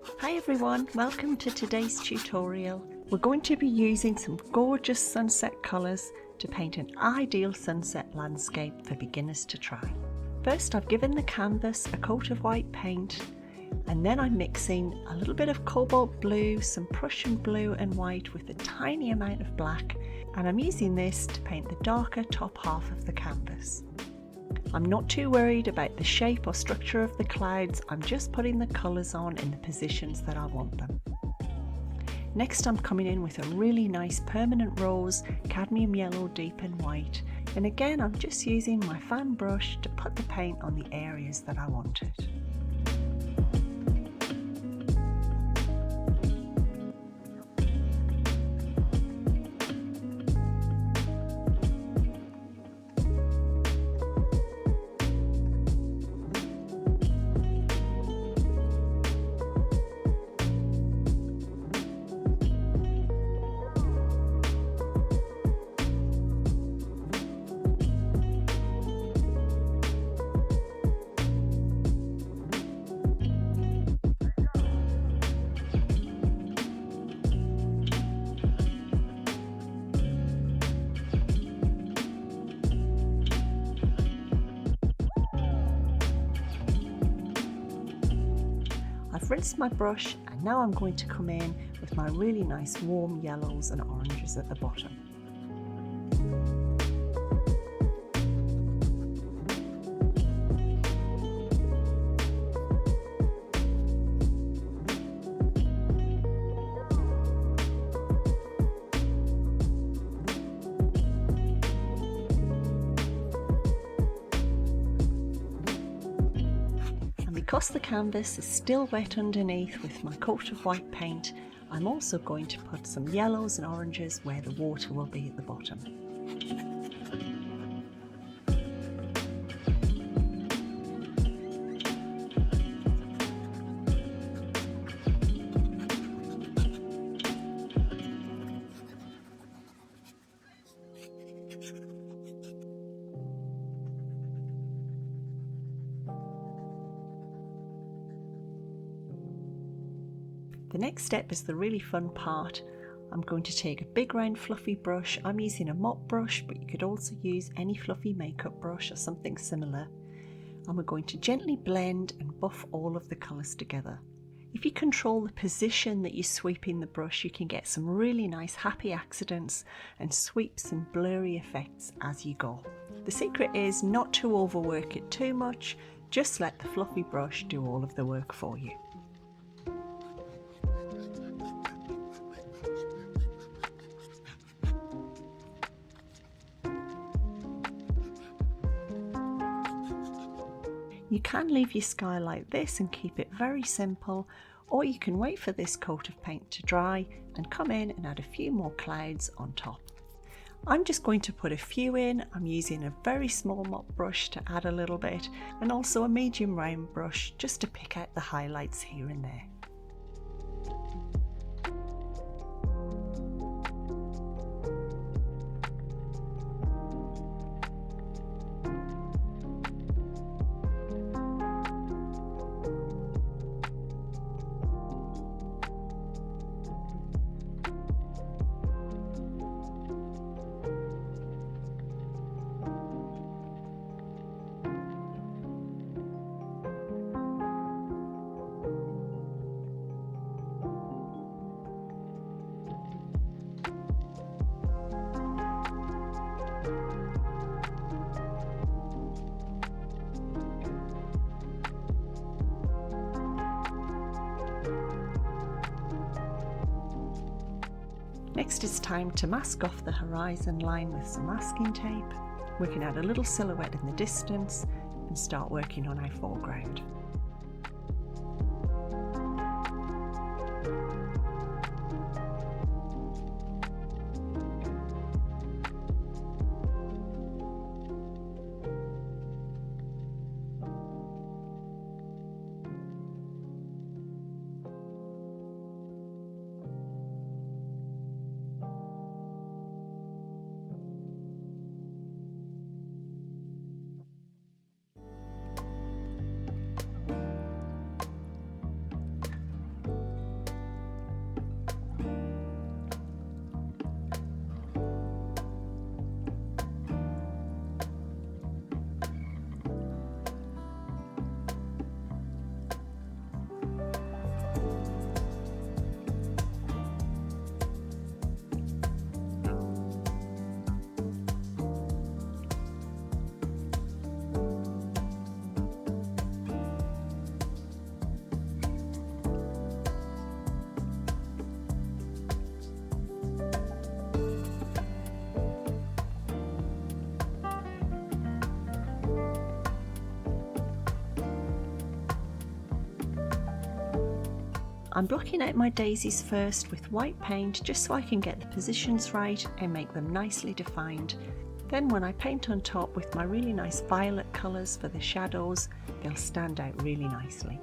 Hi everyone, welcome to today's tutorial. We're going to be using some gorgeous sunset colours to paint an ideal sunset landscape for beginners to try. First, I've given the canvas a coat of white paint, and then I'm mixing a little bit of cobalt blue, some Prussian blue and white with a tiny amount of black, and I'm using this to paint the darker top half of the canvas. I'm not too worried about the shape or structure of the clouds, I'm just putting the colours on in the positions that I want them. Next, I'm coming in with a really nice permanent rose, cadmium yellow, deep and white, and again I'm just using my fan brush to put the paint on the areas that I wanted. I've rinsed my brush and now I'm going to come in with my really nice warm yellows and oranges at the bottom. Because the canvas is still wet underneath with my coat of white paint, I'm also going to put some yellows and oranges where the water will be at the bottom. The next step is the really fun part. I'm going to take a big round fluffy brush. I'm using a mop brush, but you could also use any fluffy makeup brush or something similar. And we're going to gently blend and buff all of the colours together. If you control the position that you're sweeping the brush, you can get some really nice happy accidents and sweeps and blurry effects as you go. The secret is not to overwork it too much, just let the fluffy brush do all of the work for you. You can leave your sky like this and keep it very simple, or you can wait for this coat of paint to dry and come in and add a few more clouds on top. I'm just going to put a few in. I'm using a very small mop brush to add a little bit, and also a medium round brush just to pick out the highlights here and there. Next it's time to mask off the horizon line with some masking tape. We can add a little silhouette in the distance and start working on our foreground. I'm blocking out my daisies first with white paint just so I can get the positions right and make them nicely defined. Then when I paint on top with my really nice violet colours for the shadows, they'll stand out really nicely.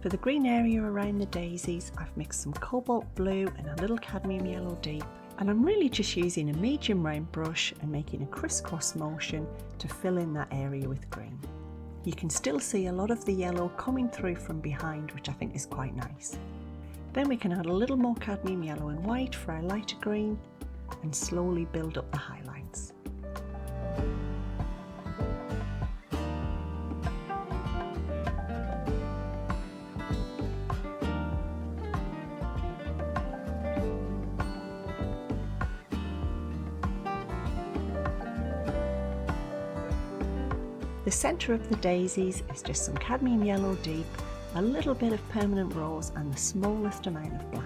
For the green area around the daisies, I've mixed some cobalt blue and a little cadmium yellow deep, and I'm really just using a medium round brush and making a crisscross motion to fill in that area with green. You can still see a lot of the yellow coming through from behind, which I think is quite nice. Then we can add a little more cadmium yellow and white for our lighter green and slowly build up the highlights. The centre of the daisies is just some cadmium yellow deep, a little bit of permanent rose and the smallest amount of black.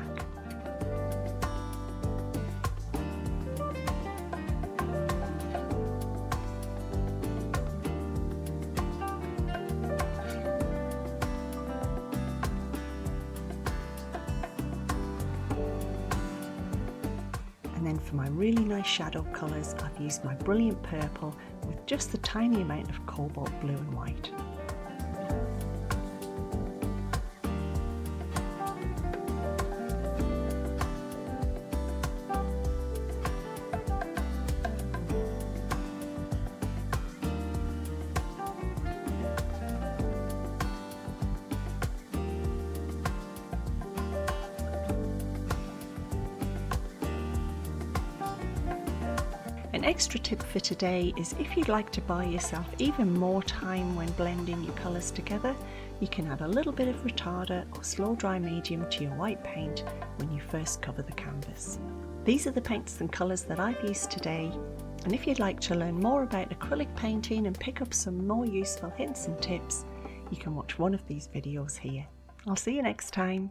And then for my really nice shadow colours, I've used my brilliant purple with just the tiny amount of cobalt blue and white. An extra tip for today is if you'd like to buy yourself even more time when blending your colours together, you can add a little bit of retarder or slow dry medium to your white paint when you first cover the canvas. These are the paints and colours that I've used today, and if you'd like to learn more about acrylic painting and pick up some more useful hints and tips, you can watch one of these videos here. I'll see you next time.